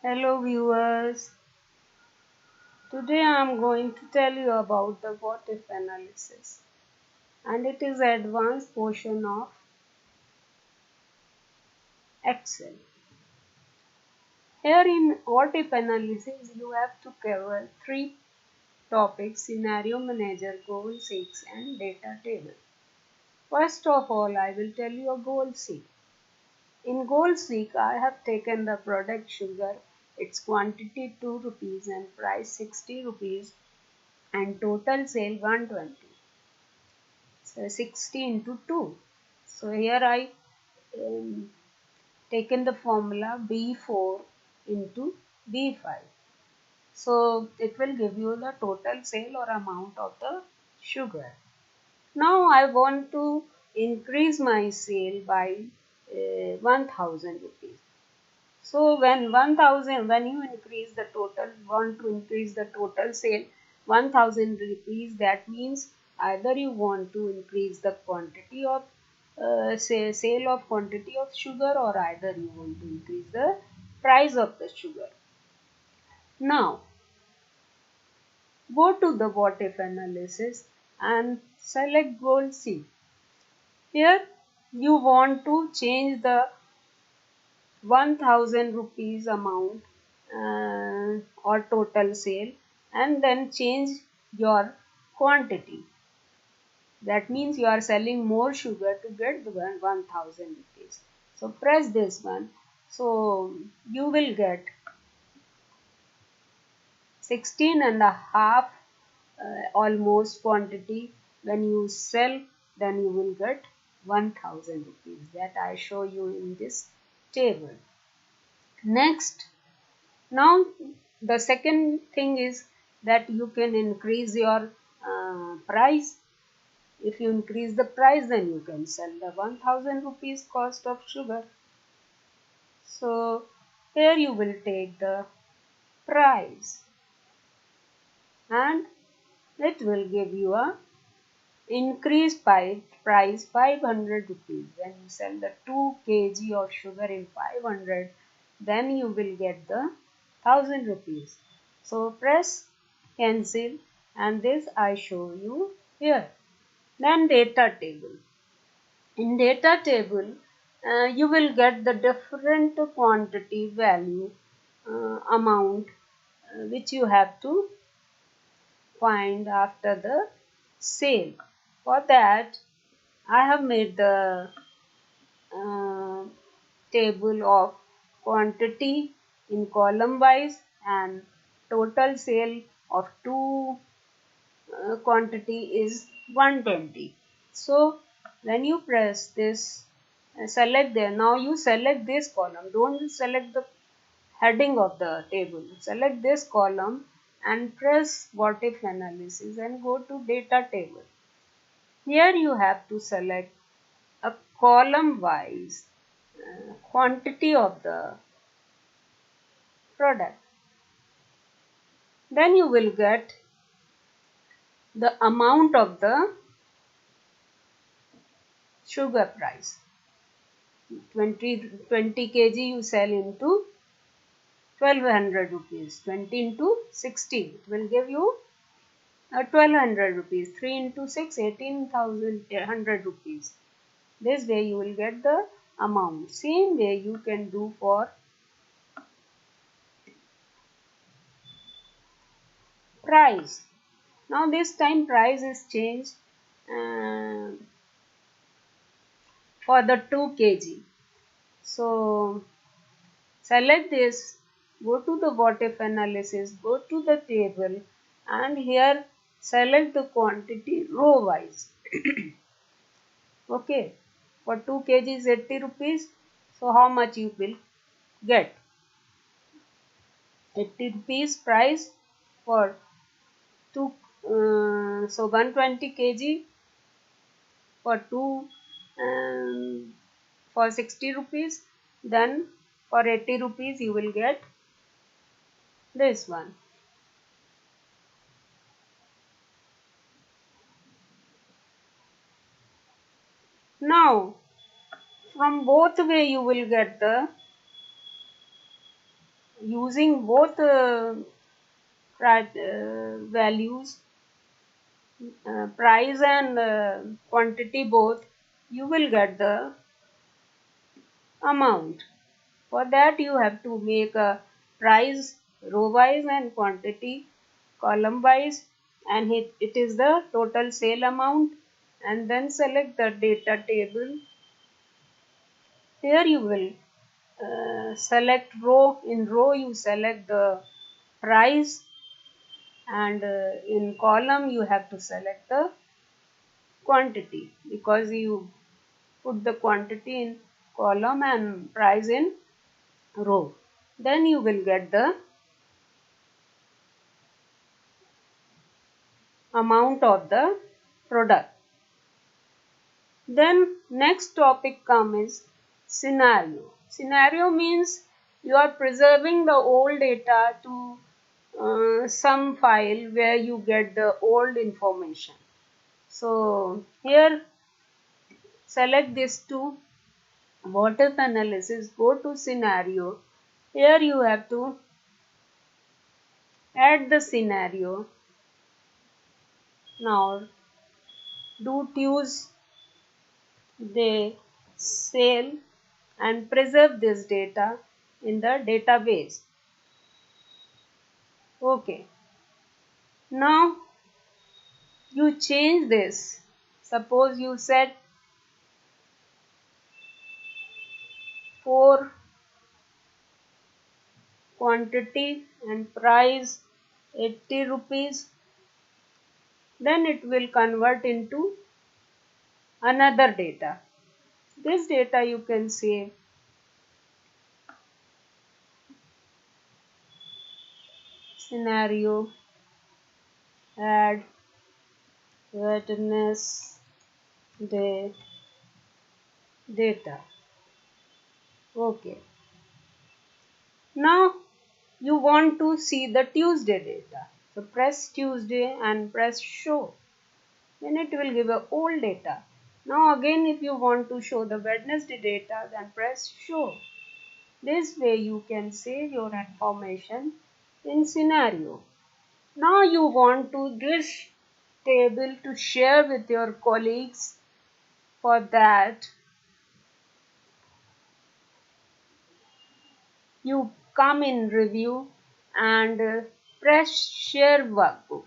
Hello viewers, today I am going to tell you about the what if analysis, and it is advanced portion of Excel. Here in what if analysis you have to cover three topics: scenario manager, goal seeks and data table. First of all I will tell you a goal seek. In goal seek I have taken the product sugar, its quantity 2 rupees and price 60 rupees and total sale 120. So 60 into 2. So here I um, taken the formula B4 into B5. So it will give you the total sale or amount of the sugar. Now I want to increase my sale by 1000 rupees. So when you increase the total, want to increase the total sale 1000 rupees, that means either you want to increase the quantity of sale of quantity of sugar, or either you want to increase the price of the sugar. Now go to the what if analysis and select goal C. Here you want to change the 1000 rupees amount or total sale, and then change your quantity. That means you are selling more sugar to get the 1000 rupees. So press this one. So you will get 16 and a half almost quantity. When you sell, then you will get 1000 rupees, that I show you in this table. Next, now the second thing is that you can increase your price. If you increase the price, then you can sell the 1000 rupees cost of sugar. So here you will take the price, and it will give you a increased price 500 rupees. When you sell the 2 kg of sugar in 500, then you will get the 1000 rupees. So press cancel, and this I show you here. Then data table. In data table you will get the different quantity value amount which you have to find after the sale. For that I have made the uh, table of quantity in column wise and total sale of two quantity is 120. So when you press this, select there. Now you select this column. Don't select the heading of the table. Select this column and press what if analysis and go to data table. Here you have to select a column wise quantity of the product. Then you will get the amount of the sugar price. 20 kg you sell into 1200 rupees. 20 into 60, it will give you 1200 rupees. 3 into 6, 18,100 rupees. This way you will get the amount. Same way you can do for price. Now this time price is changed uh, for the 2 kg. So select this, go to the what if analysis, go to the table, and here select the quantity row wise. Okay, for 2 kg is 80 rupees. So how much you will get? 80 rupees price for 2, so 120 kg for 2, for 60 rupees. Then for 80 rupees you will get this one. Now from both way you will get the using both values, price and quantity both, you will get the amount. For that you have to make a price row wise and quantity column wise, and it is the total sale amount, and then select the data table. Here you will select row. In row you select the price, and in column you have to select the quantity, because you put the quantity in column and price in row. Then you will get the amount of the product. Then next topic comes scenario. Scenario means you are preserving the old data to some file where you get the old information. So here select this two, what if analysis, go to scenario. Here you have to add the scenario. Now do Tuesday sale and preserve this data in the database. Okay, now you change this. Suppose you set for quantity and price 80 rupees, then it will convert into another data. This data you can save. Scenario, add Wednesday data. Okay, now you want to see the Tuesday data. So press Tuesday and press show. Then it will give a old data. Now again, if you want to show the Wednesday data, then press show. This way you can save your information in scenario. Now you want to this table to share with your colleagues. For that you come in review and press share workbook.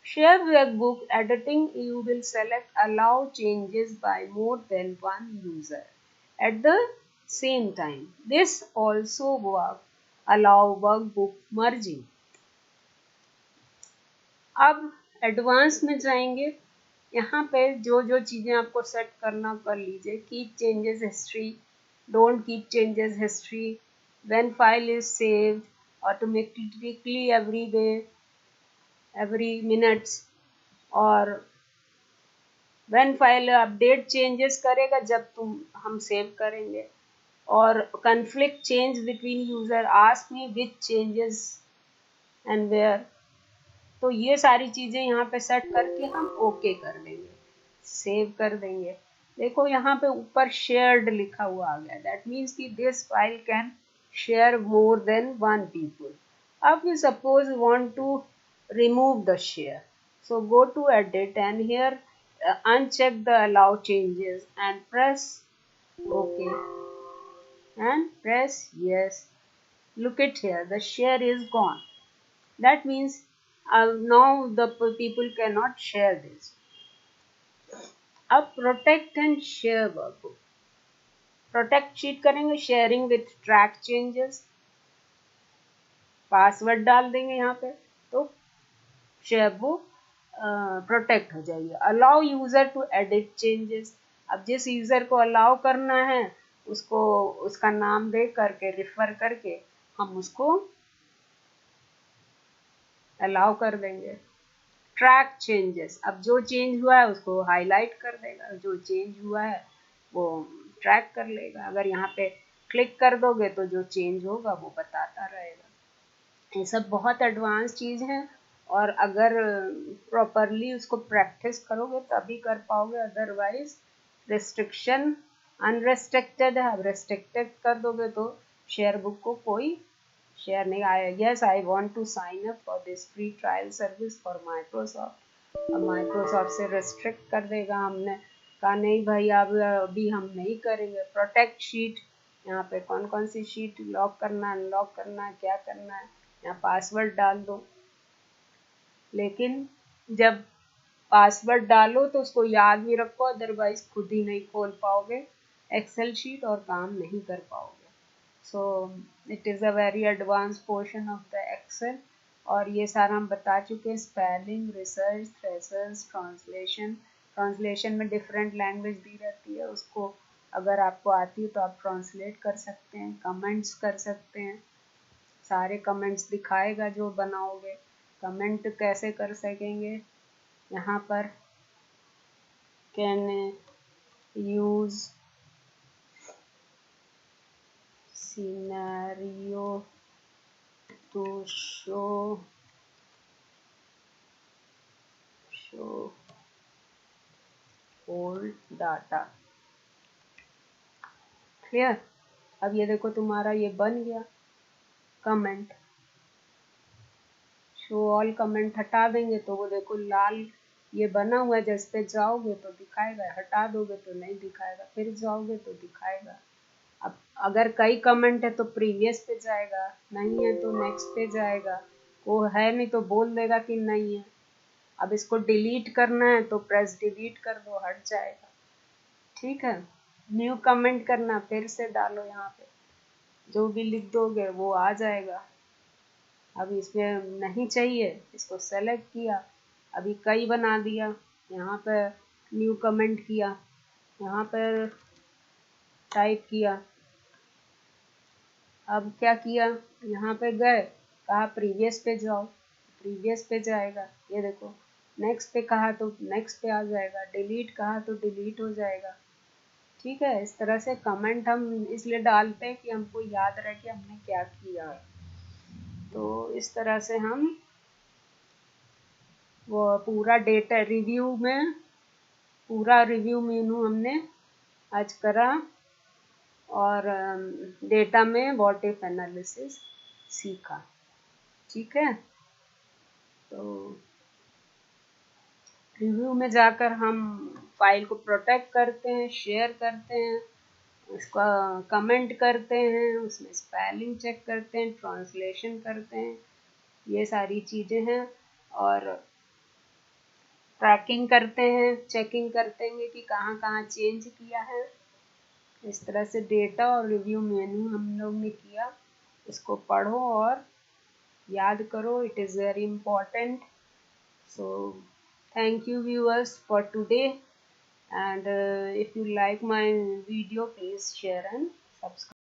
Share workbook editing, you will select allow changes by more than one user at the same time. This also allow workbook merging. अब advance में जाएंगे. यहाँ पे जो जो चीज़ें आपको set करना कर लीजिए. Keep changes history, don't keep changes history, when file is saved automatically every minutes, और व्हेन फाइल अपडेट चेंजेस करेगा जब हम सेव करेंगे, और conflict change between user, ask me which changes and where. तो ये सारी चीज़ें यहाँ पे सेट करके हम ओके कर देंगे, सेव कर देंगे. देखो यहाँ पे ऊपर शेयर्ड लिखा हुआ आ गया. दैट मीन्स कि this file can share more than one people. अब you suppose want to remove the share, so go to edit and here uncheck the allow changes and press OK and press yes. Look at here, the share is gone. That means now the people cannot share this. अब protect and share workbook. Protect sheet करेंगे, sharing with track changes, password डाल देंगे यहाँ पे, तो share वो protect हो जाएगी. Allow user to edit changes. अब जिस यूजर को अलाउ करना है उसको उसका नाम दे करके रिफर करके हम उसको अलाउ कर देंगे. ट्रैक चेंजेस, अब जो चेंज हुआ है उसको हाईलाइट कर देगा, जो चेंज हुआ है वो ट्रैक कर लेगा. अगर यहाँ पे क्लिक कर दोगे तो जो चेंज होगा वो बताता रहेगा. ये सब बहुत एडवांस चीज़ है, और अगर प्रॉपरली उसको प्रैक्टिस करोगे तभी कर पाओगे. अदरवाइज रिस्ट्रिक्शन अनरेस्ट्रिक्टेड है. अब रेस्ट्रिक्टेड कर दोगे तो शेयर बुक को कोई शेयर नहीं आया। Yes I want to sign up for this free trial service for Microsoft. अब माइक्रोसॉफ्ट से रेस्ट्रिक्ट कर देगा। हमने कहा नहीं भाई अब अभी हम नहीं करेंगे। प्रोटेक्ट शीट, यहाँ पे कौन कौन सी शीट लॉक करना है, अनलॉक करना है, क्या करना है, यहाँ पासवर्ड डाल दो। लेकिन जब पासवर्ड डालो तो उसको याद भी रखो, अदरवाइज खुद ही नहीं खोल पाओगे एक्सेल शीट और काम नहीं कर पाओगे। So it is a very advance portion of the excel. और ये सारा हम बता चुके हैं, spelling, research, thesaurus, translation. Translation में डिफरेंट लैंग्वेज दी रहती है, उसको अगर आपको आती है तो आप ट्रांसलेट कर सकते हैं। कमेंट्स कर सकते हैं, सारे कमेंट्स दिखाएगा जो बनाओगे। कमेंट कैसे कर सकेंगे, यहाँ पर can use scenario to show old data. Clear. अब ये देखो तुम्हारा ये बन गया कमेंट। शो ऑल कमेंट हटा देंगे तो वो देखो लाल ये बना हुआ है, जिस पे जाओगे तो दिखाएगा, हटा दोगे तो नहीं दिखाएगा, फिर जाओगे तो दिखाएगा। अब अगर कई कमेंट है तो प्रीवियस पे जाएगा, नहीं है तो नेक्स्ट पे जाएगा। वो है नहीं तो बोल देगा कि नहीं है। अब इसको डिलीट करना है तो प्रेस डिलीट कर दो, हट जाएगा। ठीक है। न्यू कमेंट करना, फिर से डालो, यहाँ पे जो भी लिख दोगे वो आ जाएगा। अब इसमें नहीं चाहिए, इसको सेलेक्ट किया, अभी कई बना दिया, यहाँ पर न्यू कमेंट किया, यहाँ पर टाइप किया। अब क्या किया, यहाँ पे गए, कहा प्रीवियस पे जाओ, प्रीवियस पे जाएगा। ये देखो नेक्स्ट पे कहा तो नेक्स्ट पे आ जाएगा, डिलीट कहा तो डिलीट हो जाएगा। ठीक है। इस तरह से कमेंट हम इसलिए डालते हैं कि हमको याद रहे कि हमने क्या किया। तो इस तरह से हम वो पूरा डेटा रिव्यू में, पूरा रिव्यू मेनू हमने आज करा और डेटा में व्हाट इफ एनालिसिस सीखा। ठीक है। तो रिव्यू में जाकर हम फाइल को प्रोटेक्ट करते हैं, शेयर करते हैं, उसका कमेंट करते हैं, उसमें स्पेलिंग चेक करते हैं, ट्रांसलेशन करते हैं, ये सारी चीज़ें हैं। और ट्रैकिंग करते हैं, चेकिंग करते हैं कि कहाँ कहाँ चेंज किया है। इस तरह से डेटा और रिव्यू मेनू हम लोग ने किया। इसको पढ़ो और याद करो, it is very important. So thank you viewers for today, and if you like my video please share and subscribe.